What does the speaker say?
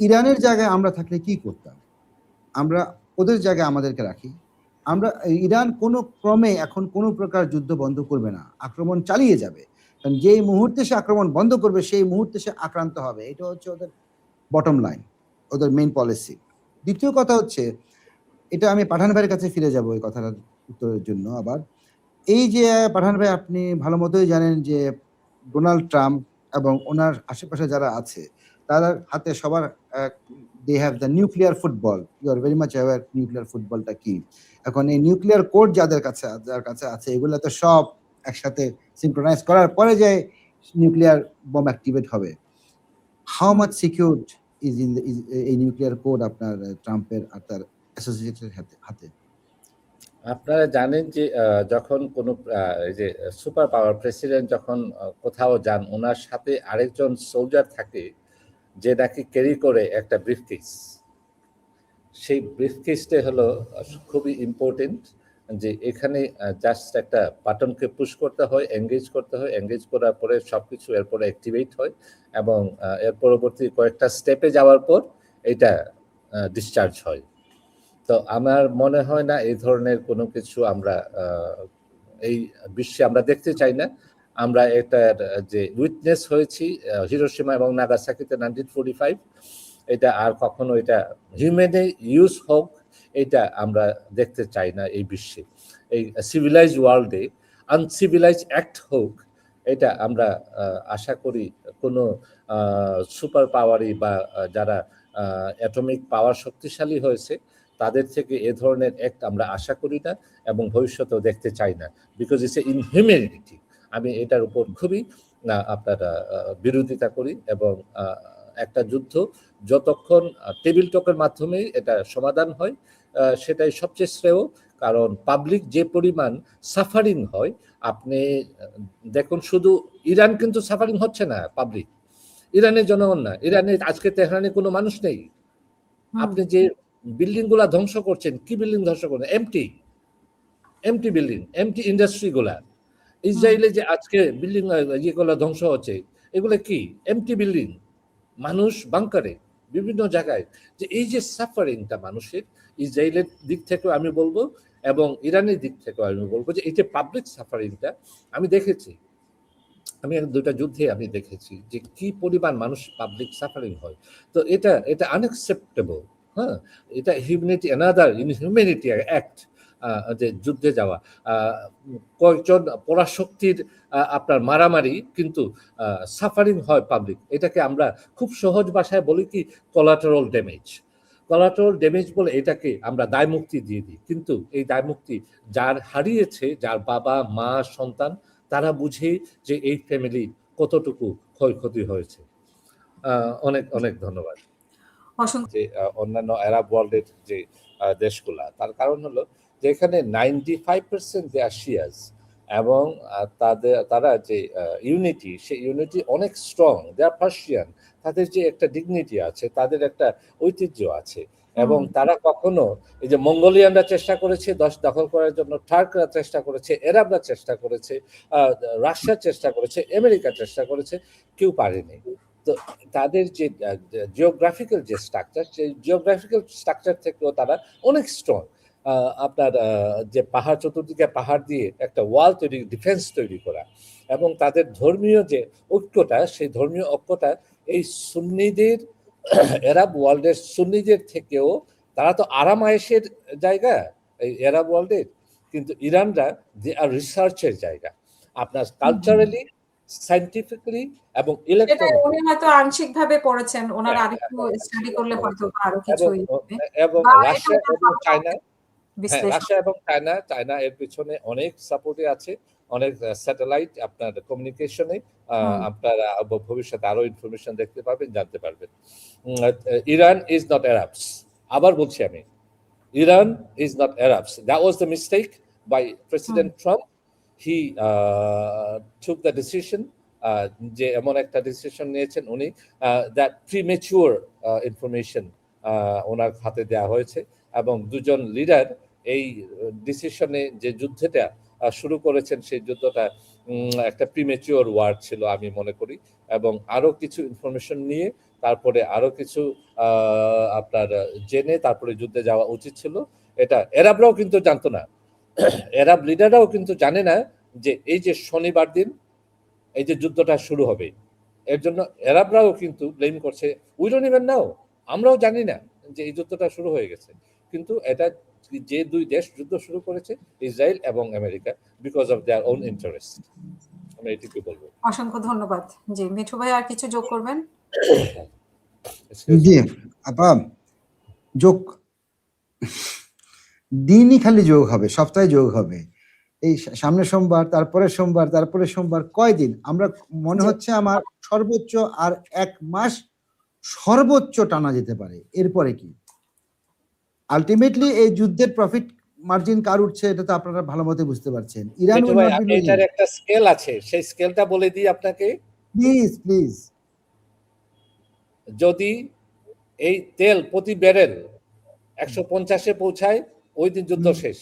ইরানের জায়গায় আমরা থাকলে কি করতাম? আমরা ওদের জায়গায় আমাদেরকে রাখি। ইরান কোনো ক্রমে এখন কোনো প্রকার যুদ্ধ বন্ধ করবে না। আক্রমণ চালিয়ে যাবে। কারণ যেই মুহূর্তে সে আক্রমণ বন্ধ করবে সেই মুহূর্তে সে আক্রান্ত হবে। এটা হচ্ছে ওদের বটম লাইন, ওদের মেইন পলিসি। দ্বিতীয় কথা হচ্ছে, এটা আমি পাঠান ভাইয়ের কাছে ফিরে যাব এই কথাটার উত্তরের জন্য আবার। এই যে পাঠান ভাই, আপনি ভালো মতোই জানেন যে ডোনাল্ড ট্রাম্প এবং ওনার আশেপাশে যারা আছে তার হাতে সবার they have the nuclear football. You are very much aware nuclear ফুটবলটা কি। এখন এই নিউক্লিয়ার কোড যার কাছে আছে এগুলো তো সব একসাথে সিনক্রোনাইজ করার পরে যে নিউক্লিয়ার বম অ্যাক্টিভেট হবে। হাউ মাচ সিকিউরড ইজ এই নিউক্লিয়ার কোড আপনার ট্রাম্পের আর তার অ্যাসোসিয়েটেড হাতে? আপনারা জানেন যে যখন কোনো এই যে সুপার পাওয়ার প্রেসিডেন্ট যখন কোথাও যান, ওনার সাথে আরেকজন সোলজার থাকে যে নাকি ক্যারি করে একটা ব্রিফকেস। সেই ব্রিফকেসটা হলো খুবই ইম্পর্টেন্ট, যে এখানে জাস্ট একটা বাটনকে পুশ করতে হয়, এঙ্গেজ করতে হয়, এঙ্গেজ করার পরে সবকিছু এরপরে অ্যাক্টিভেট হয় এবং এর পরবর্তী কয়েকটা স্টেপে যাওয়ার পর এটা ডিসচার্জ হয়। তো আমার মনে হয় না এই ধরনের কোনো কিছু আমরা এই বিশ্বে আমরা দেখতে চাই না। আমরা এটার যে উইটনেস হয়েছি হিরোশিমা এবং নাগাসাকিতে 1945, এটা আর কখনো এটা হিউম্যানে ইউজ হোক এটা আমরা দেখতে চাই না এই বিশ্বে। এই সিভিলাইজ ওয়ার্ল্ডে আনসিভিলাইজ অ্যাক্ট হোক, এটা আমরা আশা করি কোনো সুপার পাওয়ারই বা যারা অ্যাটমিক পাওয়ার শক্তিশালী হয়েছে তাদের থেকে এ ধরনের অ্যাক্ট আমরা আশা করি না এবং ভবিষ্যতেও দেখতে চাই না, বিকজ ইটস এ ইনহিউম্যানিটি। আমি এটার উপর খুবই আপনারা বিরোধিতা করি এবং একটা যুদ্ধ যতক্ষণ টেবিল টকের মাধ্যমেই এটা সমাধান হয় সেটাই সবচেয়ে শ্রেয়। কারণ পাবলিক যে পরিমাণ সাফারিং হয়, আপনি দেখুন, শুধু ইরান কিন্তু সাফারিং হচ্ছে না পাবলিক, ইরানের জনগণ না। ইরানে আজকে তেহরানে কোনো মানুষ নেই। আপনি যে বিল্ডিং গুলা ধ্বংস করছেন, কি বিল্ডিং ধ্বংস করছেন? এমটি বিল্ডিং, এমটি ইন্ডাস্ট্রি গুলা। ইসরায়েলে যে আজকে বিল্ডিং ইয়েগুলো ধ্বংস হচ্ছে, এগুলো কি? এমটি বিল্ডিং, মানুষ বাংকারে বিভিন্ন জায়গায়। যে এই যে সাফারিংটা মানুষের, ইসরায়েলের দিক থেকেও আমি বলবো এবং ইরানের দিক থেকেও আমি বলবো যে এই যে পাবলিক সাফারিংটা আমি দেখেছি, আমি দুইটা যুদ্ধে আমি দেখেছি যে কি পরিমাণ মানুষ পাবলিক সাফারিং হয়। তো এটা আনএক্সেপ্টেবল। হ্যাঁ, এটা হিউম্যানিটি, অ্যানাদার ইনহিউম্যানিটি অ্যাক্ট, যে যুদ্ধে যাওয়া, কয়েকজন পরাশক্তির আপনার মারামারি, কিন্তু সাফারিং হয় পাবলিক। এটাকে আমরা খুব সহজ ভাষায় বলি কি, কোলাটারাল ড্যামেজ। কোলাটারাল ড্যামেজ বলে এটাকে আমরা দায়মুক্তি দিয়ে দিই, কিন্তু এই দায়মুক্তি যার হারিয়েছে, যার বাবা মা সন্তান, তারা বুঝে যে এই ফ্যামিলি কতটুকু ক্ষয়ক্ষতি হয়েছে। অনেক অনেক ধন্যবাদ। যে অন্যান্য আরব ওয়ার্ল্ডের যে দেশগুলা, তার কারণ হলো যে এখানে 95% দে আর শিয়াস এবং তারা যে ইউনিটি, সেই ইউনিটি অনেক স্ট্রং। দে আর পার্সিয়ান, তাদের যে একটা ডিগনিটি আছে, তাদের একটা ঐতিহ্য আছে এবং তারা কখনো এই যে মঙ্গোলিয়ানরা চেষ্টা করেছে দখল করার জন্য, টার্করা চেষ্টা করেছে, এরাবরা চেষ্টা করেছে, রাশিয়া চেষ্টা করেছে, আমেরিকা চেষ্টা করেছে, কেউ পারেনি। তো তাদের যে জিওগ্রাফিক্যাল যে স্ট্রাকচার, সেই জিওগ্রাফিক্যাল স্ট্রাকচার থেকেও তারা অনেক স্ট্রং। আপনার যে পাহাড়, চতুর্দিকে পাহাড় দিয়ে একটা ওয়াল তৈরি, ডিফেন্স তৈরি করা, এবং তাদের ধর্মীয় যে ঐক্যটা, সেই ধর্মীয় ঐক্যটা এই সুন্নিদের, আরব ওয়ার্ল্ডের সুন্নিদের থেকেও, তারা তো আরাম আয়েশের জায়গা এই আরব ওয়ার্ল্ডের, কিন্তু ইরানরা যে আর রিসার্চের জায়গা। আপনার কালচারালি, সায়েন্টিফিক্যালি এবং ইলেকট্রনিক্যালি। উনি হয়তো আংশিকভাবে পড়েছেন, ওনার আরেকটু স্টাডি করলে হয়তো আরো কিছু এবং রাশিয়া এবং চায়না, রাশিয়া এবং চায়না এর পিছনে অনেক সাপোর্টে আছে, অনেক স্যাটেলাইট আপনার কমিউনিকেশনে। আপনারা ভবিষ্যতে আরো ইনফরমেশন দেখতে পাবেন, জানতে পারবেন। Iran is not Arabs. আবার বলছি আমি, Iran is not Arabs. That was the mistake by president Trump. He took the decision, যে এমন একটা ডিসিশন নিয়েছেন উনি, দ্যাট প্রিমেচুর ইনফরমেশন ওনার হাতে দেওয়া হয়েছে এবং দুজন লিডার এই ডিসিশনে যে যুদ্ধটা শুরু করেছেন, সেই যুদ্ধটা একটা প্রিমেচুর ওয়ার ছিল আমি মনে করি। এবং আরো কিছু ইনফরমেশন নিয়ে তারপরে আরো কিছু আপনার জেনে তারপরে যুদ্ধে যাওয়া উচিত ছিল। এটা এরাবরাও কিন্তু জানতো না, এরাব লিডাররাও কিন্তু জানে না যে এই যে শনিবার দিন এই যে যুদ্ধটা শুরু হবে, এর জন্য এরাবরাও কিন্তু ব্লেম করছে, উই ডোন্ট ইভেন নাও, আমরাও জানি না যে এই যুদ্ধটা শুরু হয়ে গেছে। কিন্তু এটা যে দুই দেশ যুদ্ধ শুরু করেছে, ইসরায়েল এবং America, because of their own interest. আমি এটুকু বলবো। অসংখ্য ধন্যবাদ। জি, মিঠু ভাই আর কিছু যোগ করবেন? জি আপা, যোগ দিনই খালি যোগ হবে, সপ্তাহে যোগ হবে। এই সামনের সোমবার, তারপরের সোমবার, তারপরের সোমবার, কয়দিন আমরা মনে জি। হচ্ছে আমার সর্বোচ্চ আর 1 মাস সর্বোচ্চ টানা যেতে পারে। এরপরে কি আলটিমেটলি এই যুদ্ধের প্রফিট মার্জিন কার উঠছে এটা তো আপনারা ভালো মতো বুঝতে পারছেন। ইরান মিঠু উইল ভাই, নট বি আমি লুজিং। এটার একটা স্কেল আছে, সেই স্কেলটা বলে দিই আপনাকে। Please please. যদি এই তেল প্রতি ব্যারেল 150-এ পৌঁছায়, ওই দিন যুদ্ধ শেষ।